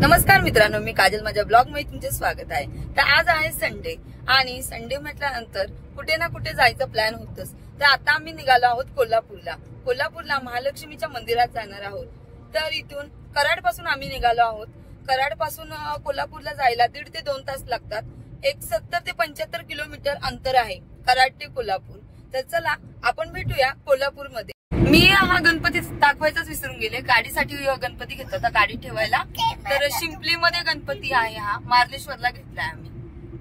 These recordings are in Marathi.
नमस्कार मित्रांनो, मी काजल, माझ्या ब्लॉग मध्ये तुमचे स्वागत आहे। तर आज आहे संडे आणि संडे म्हटल्यानंतर कुठे ना कुठे जायचं प्लॅन होतच। तर आता आम्ही निघालो आहोत कोल्हापूरला महालक्ष्मीच्या मंदिरात जाणार आहोत। तर इथून कराड पासून आम्ही निघालो आहोत। कराड पासून कोल्हापूरला जायला 1.5 ते 2 तास लागतात। एक 70 ते 75 किलोमीटर अंतर आहे कराड ते कोल्हापूर। तर चला आपण भेटूया कोल्हापूरमध्ये। मी हा गणपती दाखवायचाच विसरून गेले। गाडीसाठी गणपती घेतला होता गाडी ठेवायला। तर शिंपली मध्ये गणपती आहे, हा मार्लेश्वरला घेतलाय आम्ही।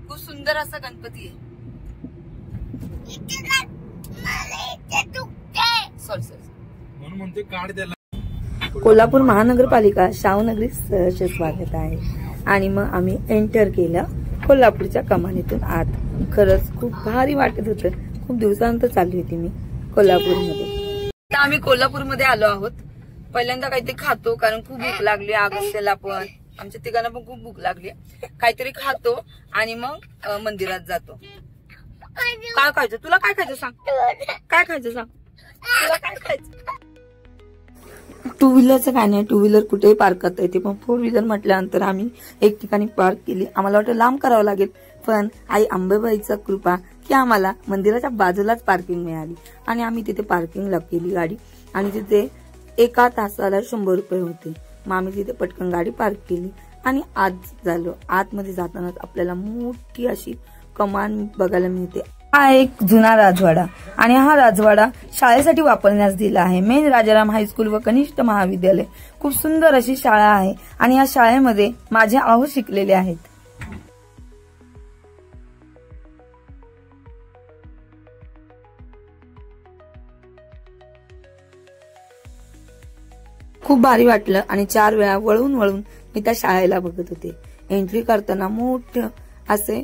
खूप सुंदर असा गणपती आहे। म्हणून म्हणते कार्ड द्यायला। कोल्हापूर महानगरपालिका शाहूनगरी सहर्ष स्वागत आहे। आणि मग आम्ही एंटर केलं कोल्हापूरच्या कमानीतून आत। खरंच खूप भारी वाटत होतं। खूप दिवसानंतर चालली होती मी कोल्हापूरमध्ये। आम्ही कोल्हापूरमध्ये आलो आहोत। पहिल्यांदा काहीतरी खातो, कारण खूप भूक लागली। अगस्त्याला पण, आमच्या तिघांना पण खूप भूक लागली। काहीतरी खातो आणि मग मंदिरात जातो। काय खायचं तुला? काय खायचं सांग, काय खायचं सांग, तुला काय खायचं? टू व्हीलरचं काय नाही, टू व्हीलर कुठेही पार्क करता येते, पण 4 व्हीलर म्हटल्यानंतर आम्ही एक ठिकाणी पार्क केली। आम्हाला वाटतं लांब करावं लागेल, पण आई अंबाबाईचा कृपा की आम्हाला मंदिराच्या बाजूलाच पार्किंग मिळाली आणि आम्ही तिथे पार्किंगला केली गाडी। आणि तिथे 1 तासाला 100 रुपये होते। मग आम्ही तिथे पटकन गाडी पार्क केली आणि आत झालो। आतमध्ये जातानाच आपल्याला मोठी अशी कमान बघायला मिळते। हा एक जुना राजवाडा आणि हा राजवाडा शाळेसाठी वापरण्यास दिला आहे। मेन राजाराम हायस्कूल व कनिष्ठ महाविद्यालय खूप सुंदर अशी शाळा आहे आणि या शाळेमध्ये माझे आहो शिकलेले आहेत। खूप भारी वाटलं आणि 4 वेळा वळून मी त्या शाळेला बघत होते। एंट्री करताना मोठं असे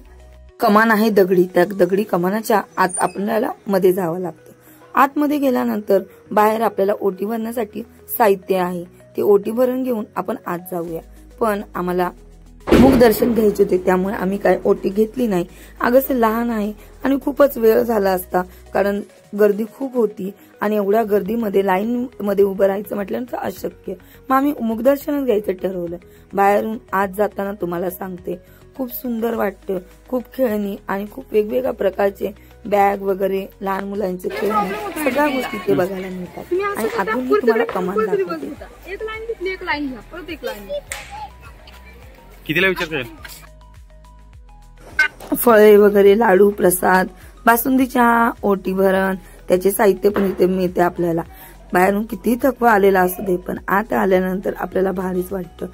कमान आहे दगडी। त्या दगडी कमानाच्या आत आपल्याला मध्ये जावं लागतं। आतमध्ये गेल्यानंतर बाहेर आपल्याला ओटी भरण्यासाठी साहित्य आहे, ते ओटी भरून घेऊन आपण आत जाऊया। पण आम्हाला मुख दर्शन घ्यायचे होते, त्यामुळे आम्ही काय ओटी घेतली नाही। अगं लहान आहे आणि खूपच वेळ झाला असता, कारण गर्दी खूप होती आणि एवढ्या गर्दीमध्ये लाईन मध्ये उभं राहायचं म्हटल्यानंतर अशक्य। मग आम्ही मुखदर्शनच घ्यायचं ठरवलं। बाहेरून आत जाताना तुम्हाला सांगते खूप सुंदर वाटतं। खूप खेळणी आणि खूप वेगवेगळ्या प्रकारचे बॅग वगैरे, लहान मुलांचे खेळणी, सगळ्या गोष्टी ते बघायला मिळतात। आणि अजून मी तुम्हाला कमान दाखवते। एक लाईन घेतली, एक लाईन घ्या, परत एक लाईन। कितीला विचार करेल? फळे वगैरे, लाडू, प्रसाद, बासुंदी, चहा, ओटी भरण, त्याचे साहित्य पण इथे मिळते आपल्याला। बाहेरून किती थकवा आलेला असू दे, पण आत आल्यानंतर आपल्याला भारीच वाटतं।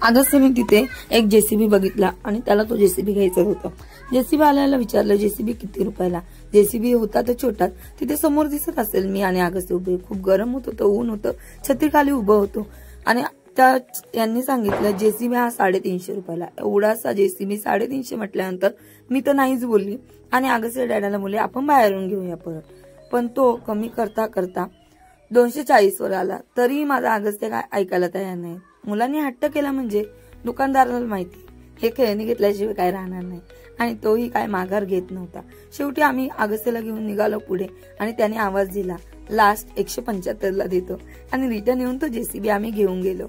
अगस्त्य मी तिथे एक जेसीबी बघितला आणि त्याला तो जेसीबी घ्यायचा होता। जेसीबी आल्याला विचारलं जेसीबी किती रुपयाला? जेसीबी होता तर छोटा, तिथे समोर दिसत असेल मी आणि अगस्त्य उभे। खूप गरम होत होतं, ऊन होतं, छत्री खाली उभं होतो आणि यांनी सांगितलं जेसीबी हा 350 रुपयाला। एवढासा जेसीबी 350 म्हटल्यानंतर मी तर नाहीच बोलली आणि अगस्त्य डॅडाला बोलले आपण बाहेरून घेऊया परत। पण तो कमी करता करता 240 वर आला, तरी माझा अगस्त्य काय ऐकायला तयार नाही। मुलांनी हट्ट केला म्हणजे दुकानदाराला माहिती हे खेळणी घेतल्याशिवाय काय राहणार नाही आणि तोही काय माघार घेत नव्हता। शेवटी आम्ही अगस्त्यला घेऊन निघालो पुढे आणि त्याने आवाज दिला लास्ट 175 ला देतो आणि रिटर्न येऊन तो जेसीबी आम्ही घेऊन गेलो।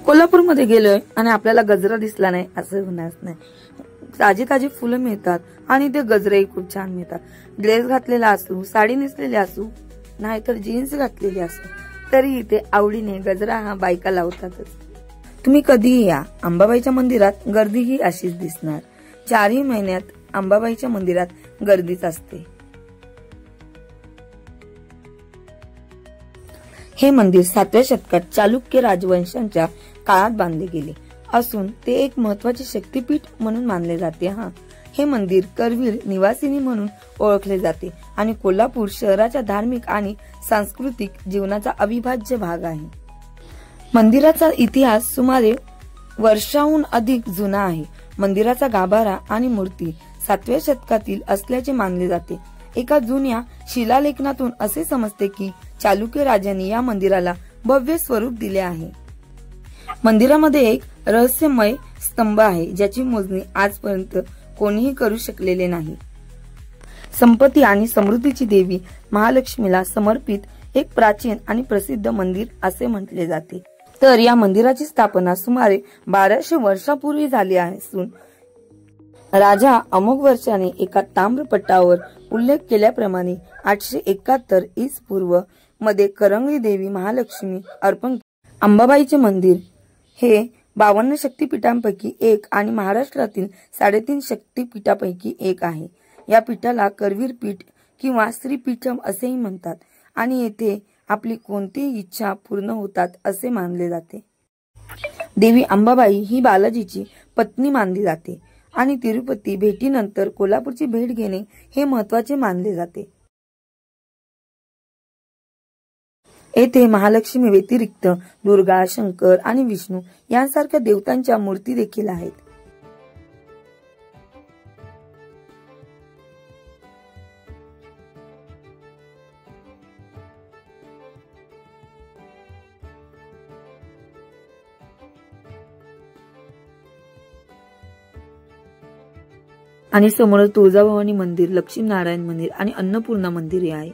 कोल्हापूरमध्ये गेलोय आणि आपल्याला गजरा दिसला नाही असं होणार नाही। ताजी फुलं मिळतात आणि ते गजरेही खूप छान मिळतात। ड्रेस घातलेला असू, साडी नेसलेली असू, नाहीतर जीन्स घातलेली असू, तरी इथे आवडीने गजरा हा बायका लावतातच। तुम्ही कधीही या, अंबाबाईच्या मंदिरात गर्दी ही अशीच दिसणार। 4ही महिन्यात अंबाबाईच्या मंदिरात गर्दीच असते। हे मंदिर 7व्या शतकात चालुक्य राजवंशांच्या काळात बांधले गेले असून ते एक महत्वाचे शक्तीपीठ म्हणून मानले जाते. हे मंदिर करवीर निवासिनी म्हणून ओळखले जाते आणि कोल्हापूर शहराच्या धार्मिक आणि सांस्कृतिक जीवनाचा अविभाज्य भाग आहे. मंदिराचा इतिहास सुमारे वर्षाहून अधिक जुना आहे. मंदिराचा गाभारा आणि मूर्ती 7व्या शतकातील असल्याचे मानले जाते. एका जुन्या शिलालेखनातून असे समजते की चालुक्य राजांनी या मंदिराला भव्य स्वरूप दिले आहे. मंदिरामध्ये एक रहस्यमय स्तंभ आहे ज्याची मोजणी आजपर्यंत कोणीही करू शकलेले नाही. संपत्ती आणि समृद्धीची देवी महालक्ष्मीला समर्पित एक प्राचीन आणि प्रसिद्ध मंदिर असे म्हटले जाते. तर या मंदिराची स्थापना सुमारे 1200 वर्षापूर्वी झाली असून राजा अमोघ वर्षाने एका ताम्रपट्टावर उल्लेख केल्याप्रमाणे 871 ईस पूर्व मध्ये करंगळी देवी महालक्ष्मी अर्पण. अंबाबाईचे मंदिर हे 52 शक्तिपीठांपैकी एक आणि महाराष्ट्रातील 3.5 शक्तिपीठापैकी एक आहे. या पीठाला करवीर पीठ किंवा श्रीपीठम असेही म्हणतात आणि येथे आपली कोणतीही इच्छा पूर्ण होतात असे मानले जाते. देवी अंबाबाई ही बालाजीची पत्नी मानली जाते आणि तिरुपती भेटीनंतर कोल्हापूरची भेट घेणे हे महत्त्वाचे मानले जाते. येथे महालक्ष्मी व्यतिरिक्त दुर्गा, शंकर आणि विष्णू यांसारख्या देवतांच्या मूर्ती देखील आहेत. आणि समोर तुळजाभवानी मंदिर, लक्ष्मीनारायण मंदिर आणि अन्नपूर्णा मंदिर आहे.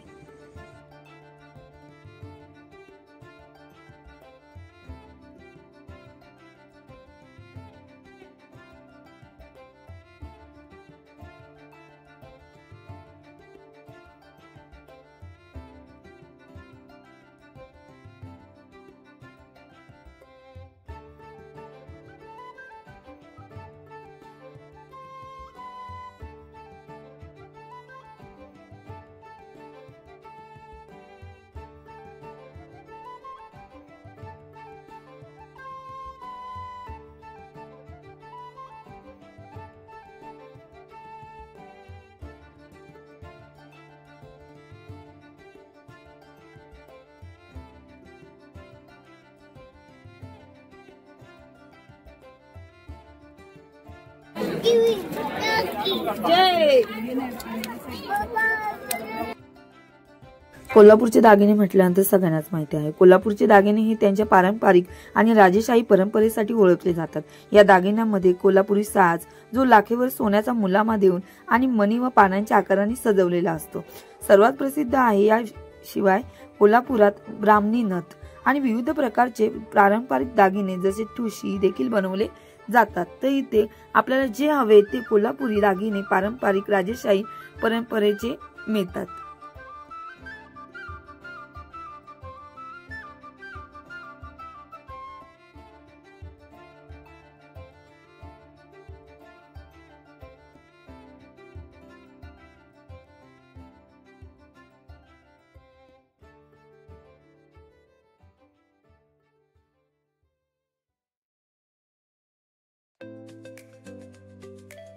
कोल्हापूरचे दागिने म्हटल्यानंतर सगळ्यांनाच माहिती आहे. कोल्हापूरचे दागिने हे त्यांच्या पारंपरिक आणि राजेशाही परंपरेसाठी ओळखले जातात. या दागिन्यांमध्ये कोल्हापुरी साज, जो लाखेवर सोन्याचा मुलामा देऊन आणि मणी व पानांच्या आकाराने सजवलेला असतो, सर्वात प्रसिद्ध आहे. याशिवाय कोल्हापुरात ब्राह्मणी नथ आणि विविध प्रकारचे पारंपरिक दागिने जसे ठुशी देखील बनवले जातात. तर इथे आपल्याला जे हवे ते कोल्हापुरी दागिने पारंपरिक राजेशाही परंपरेचे मिळतात.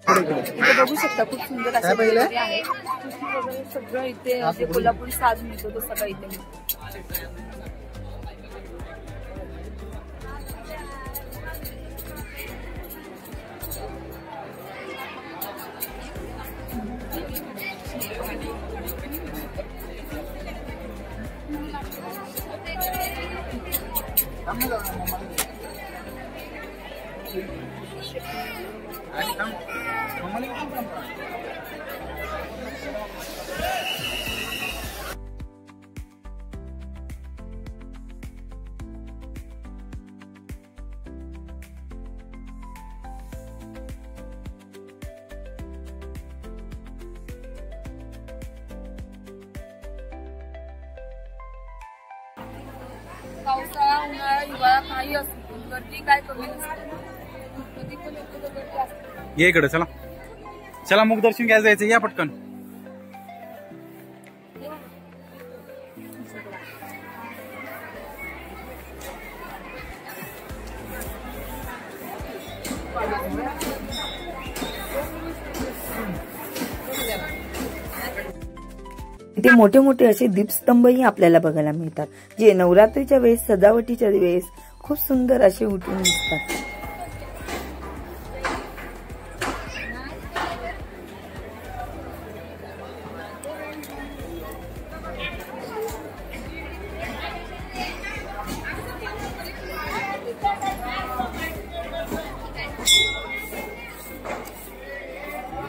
इथे बघू शकता खूप सुंदर असं वगैरे आहे. सगळं इथे कोल्हापुरी साज मिळतो तो सगळं इथे मिळतो. पावसाळा, उन्हाळा, हिवाळा काही असतो, गर्दी काय कमी नसते. कधी पण येतो तर गर्दी असते. ये इकडे चला चला, मुख दर्शन घ्यायला जायचं, या पटकन. इथे मोठे मोठे असे दीपस्तंभही आपल्याला बघायला मिळतात, जे नवरात्रीच्या वेळेस, सजावटीच्या वेळेस खूप सुंदर असे उठून दिसतात.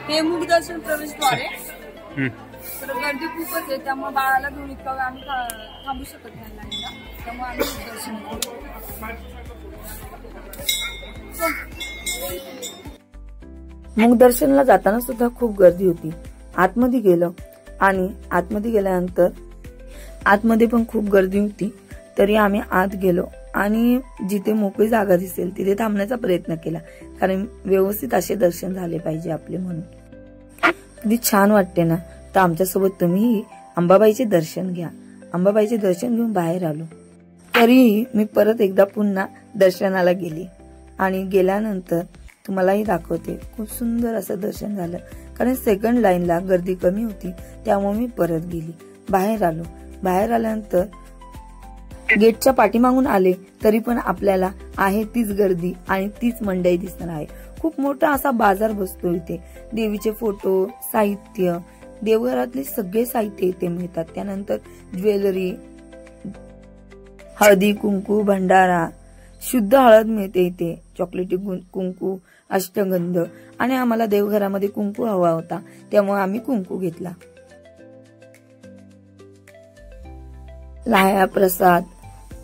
हे मुखदर्शन प्रवेशद्वार आहे. तर गर्दी खूपच आहे, त्यामुळे बाळाला घेऊन इतका वेळ आम्ही थांबू शकत नाही लाईनला, त्यामुळे आम्ही मुखदर्शन करतो. मुखदर्शनला जाताना सुद्धा खूप गर्दी होती. आतमध्ये गेलो आणि आतमध्ये गेल्यानंतर आतमध्ये पण खूप गर्दी होती, तरी आम्ही आत गेलो आणि जिथे मोकळी जागा दिसेल तिथे थांबण्याचा प्रयत्न केला, कारण व्यवस्थित असे दर्शन झाले पाहिजे आपले म्हणून. किती छान वाटते ना. तर आमच्यासोबत तुम्ही अंबाबाईचे दर्शन घ्या. अंबाबाईचे दर्शन घेऊन बाहेर आलो, तरीही मी परत एकदा पुन्हा दर्शनाला गेली आणि गेल्यानंतर तुम्हालाही दाखवते. खूप सुंदर असं दर्शन झालं, कारण सेकंड लाईनला गर्दी कमी होती, त्यामुळे मी परत गेली. बाहेर आलो. बाहेर आल्यानंतर गेटच्या पाठीमागून आले तरी पण आपल्याला आहे तीच गर्दी आणि तीच मंडई दिसणार आहे. खूप मोठा असा बाजार बसतो इथे. देवीचे फोटो, साहित्य, देवघरातले सगळे साहित्य इथे मिळतात. त्यानंतर ज्वेलरी, हळदी कुंकू, भंडारा, शुद्ध हळद मिळते इथे, चॉकलेटी कुंकू, अष्टगंध. आणि आम्हाला देवघरामध्ये कुंकू हवा होता, त्यामुळे आम्ही कुंकू घेतला. लाह्या, प्रसाद,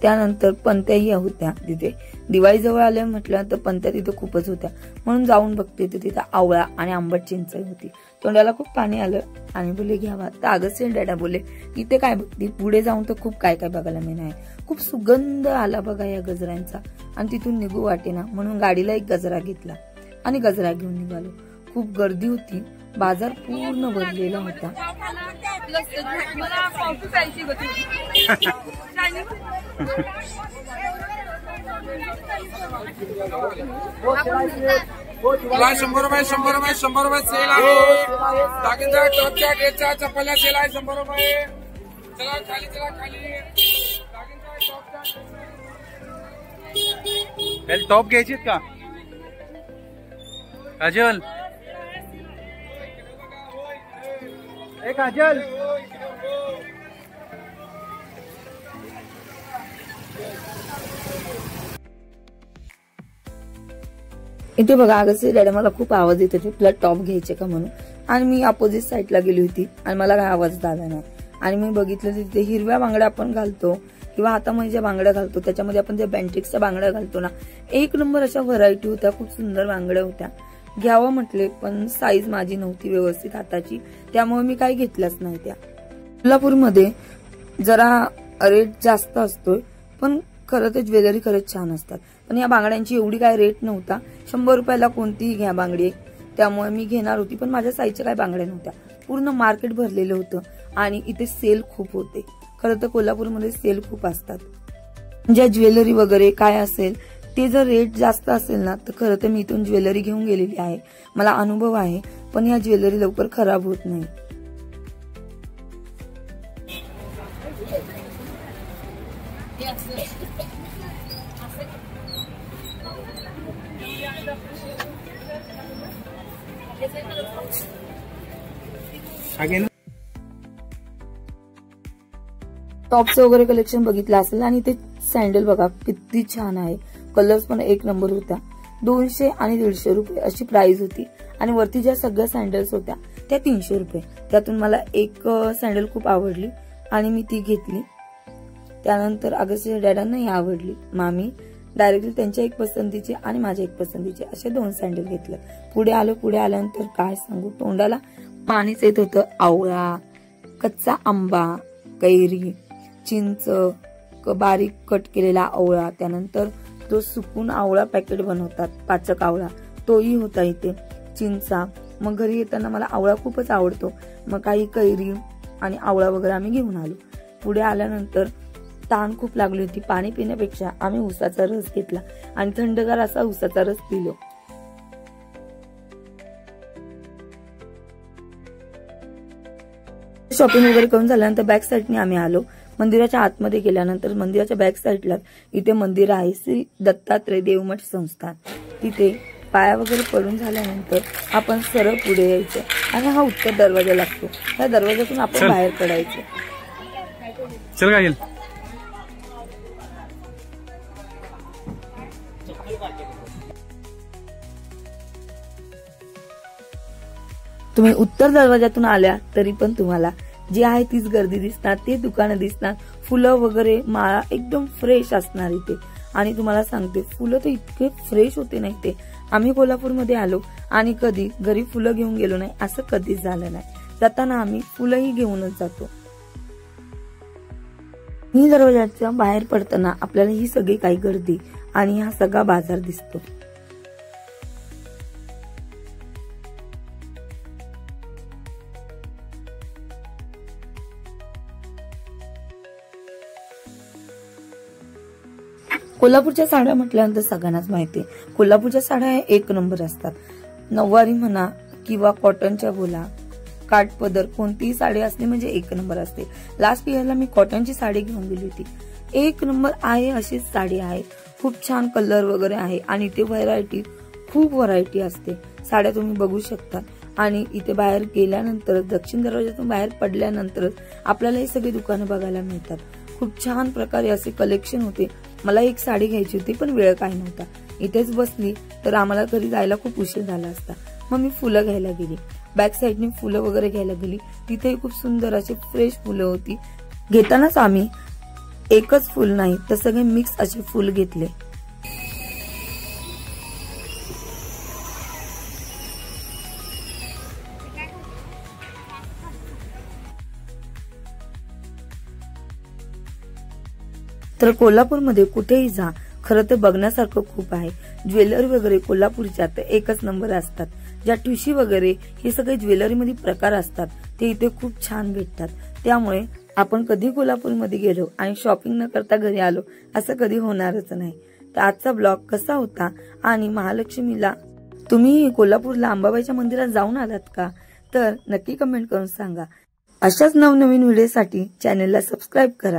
त्यानंतर पंत्याही होत्या तिथे. दिवाळी जवळ आल्या म्हटलं तर पंत्या तिथे खूपच होत्या, म्हणून जाऊन बघते तर तिथे आवळा आणि आंबट चिंच होती. तोंडाला खूप पाणी आलं आणि बोले घ्यावा. तर अगस्त्य डॅडा बोले इथे काय बघते, पुढे जाऊन तर खूप काय काय बघायला मिळणार आहे. खूप सुगंध आला बघा या गजऱ्यांचा आणि तिथून निघू वाटेना, म्हणून गाडीला एक गजरा घेतला आणि गजरा घेऊन निघालो. खूप गर्दी होती, बाजार पूर्ण भरलेला होता. ₹100 ₹100 सेल आहे. दागिंद्रा टॉपच्या गेटच्या चप्पल्या सेल आहे ₹100. चला खाली, चला खाली. टॉप घ्यायची का काजल? ए काजल, इथे बघा अगस्त्य डॅडा मला खूप आवाज येत होते, तुला टॉप घ्यायचे का म्हणून. आणि मी अपोजिट साईडला गेली होती आणि मला काय आवाज झाला नाही. आणि मी बघितलं तिथे हिरव्या बांगड्या आपण घालतो किंवा हातामध्ये ज्या बांगड्या घालतो त्याच्यामध्ये आपण ज्या बँटिक्सच्या बांगड्या घालतो ना, एक नंबर अशा व्हरायटी होत्या. खूप सुंदर बांगड्या होत्या. घ्यावं म्हटले पण साईज माझी नव्हती व्यवस्थित हाताची, त्यामुळे मी काही घेतल्याच नाही त्या. कोल्हापूरमध्ये जरा रेट जास्त असतोय, पण खरं तर ज्वेलरी खरंच छान असतात. पण या बांगड्यांची एवढी काय रेट नव्हता. ₹100 कोणतीही घ्या बांगडी, त्यामुळे मी घेणार होती, पण माझ्या साईजच्या काही बांगड्या नव्हत्या. पूर्ण मार्केट भरलेलं होतं आणि इथे सेल खूप होते. खरं तर कोल्हापूरमध्ये सेल खूप असतात. ज्या ज्वेलरी वगैरे काय असेल ते जर रेट जास्त असेल ना, तर खरं तर मी इथून ज्वेलरी घेऊन गेलेली आहे, मला अनुभव आहे. पण या ज्वेलरी लवकर खराब होत नाही. टॉपचं वगैरे कलेक्शन बघितलं असेल. आणि ते सँडल बघा किती छान आहे, कलर्स पण एक नंबर होता. 200 आणि ₹150 अशी प्राइस होती. आणि वरती ज्या सगळ्या सँडल्स होत्या त्या ₹300. त्यातून मला एक सँडल खूप आवडली आणि मी ती घेतली. त्यानंतर अगस्त्य डॅडांनाही आवडली. मामी डायरेक्टली त्यांच्या एक पसंतीचे आणि माझ्या एक पसंतीचे असे 2 सँडल घेतले. पुढे आलो. पुढे आल्यानंतर काय सांगू, तोंडाला पाणीच येत होतं. आवळा, कच्चा आंबा, कैरी, चिंच, बारीक कट केलेला आवळा, त्यानंतर तो सुकून आवळा पॅकेट बनवतात, पाचक आवळा, तोही होता इथे. चिंचा. मग घरी येताना मला आवळा खूपच आवडतो, मग काही कैरी आणि आवळा वगैरे आम्ही घेऊन आलो. पुढे आल्यानंतर तहान खूप लागली होती. पाणी पिण्यापेक्षा आम्ही उसाचा रस घेतला आणि थंडगार असा उसाचा रस पिलो. शॉपिंग वगैरे करून झाल्यानंतर बॅक साईडने आम्ही आलो. मंदिराच्या आतमध्ये गेल्यानंतर मंदिराच्या बॅक साईडला इथे मंदिर आहे श्री दत्तात्रय देवमठ संस्थान. तिथे पाया वगैरे पडून झाल्यानंतर आपण सरळ पुढे यायचं आणि हा उत्तर दरवाजा लागतो. त्या दरवाजातून आपण बाहेर पडायचं. चल काय तुम्ही उत्तर दरवाजातून आल्या तरी पण तुम्हाला जी आहे तीच गर्दी दिसणार, ते दुकानं दिसणार, फुलं वगैरे माळा एकदम फ्रेश असणार इथे. आणि तुम्हाला सांगते फुलं तर इतके फ्रेश होते नाही ते. आम्ही कोल्हापूरमध्ये आलो आणि कधी घरी फुलं घेऊन गेलो नाही असं कधीच झालं नाही. जाताना आम्ही फुलंही घेऊनच जातो. ही दरवाजाच्या बाहेर पडताना आपल्याला ही सगळी काही गर्दी आणि हा सगळा बाजार दिसतो. कोल्हापूरच्या साड्या म्हटल्यानंतर सगळ्यांनाच माहितीये कोल्हापूरच्या साड्या एक नंबर असतात. नऊवारी म्हणा किंवा कॉटनच्या बोला, काठपदर कोणतीही साडी असली म्हणजे एक नंबर असते. लास्ट इयरला मी कॉटनची साडी घेऊन गेली होती. एक नंबर आहे अशीच साडी आहे. खूप छान कलर वगैरे आहे आणि इथे खूप व्हरायटी असते. साड्या तुम्ही बघू शकता. आणि इथे बाहेर गेल्यानंतर दक्षिण दरवाजातून बाहेर पडल्यानंतरच आपल्याला ही सगळी दुकानं बघायला मिळतात. खूप छान प्रकारे असे कलेक्शन होते. मला एक साडी घ्यायची होती पण वेळ काही नव्हता. इथेच बसली तर आम्हाला घरी जायला खूप उशीर झाला असता. मग मी फुलं घ्यायला गेली. बॅक साईडने फुलं वगैरे घ्यायला गेली. तिथे खूप सुंदर अशी फ्रेश फुलं होती. घेतानाच आम्ही एकच फुल नाही तर सगळे मिक्स असे फुल घेतले. तर कोल्हापूरमध्ये कुठेही जा खरं तर बघण्यासारखं खूप आहे. ज्वेलरी वगैरे कोल्हापूरच्या तर एकच नंबर असतात. ज्या ठुशी वगैरे हे सगळे ज्वेलरीमध्ये प्रकार असतात ते इथे खूप छान भेटतात. त्यामुळे आपण कधी कोल्हापूरमध्ये गेलो आणि शॉपिंग न करता घरी आलो असं कधी होणारच नाही. तर आजचा ब्लॉग कसा होता आणि महालक्ष्मीला तुम्ही कोल्हापूरला अंबाबाईच्या मंदिरात जाऊन आलात का तर नक्की कमेंट करून सांगा. अशाच नवनवीन व्हिडिओसाठी चॅनलला सबस्क्राईब करा.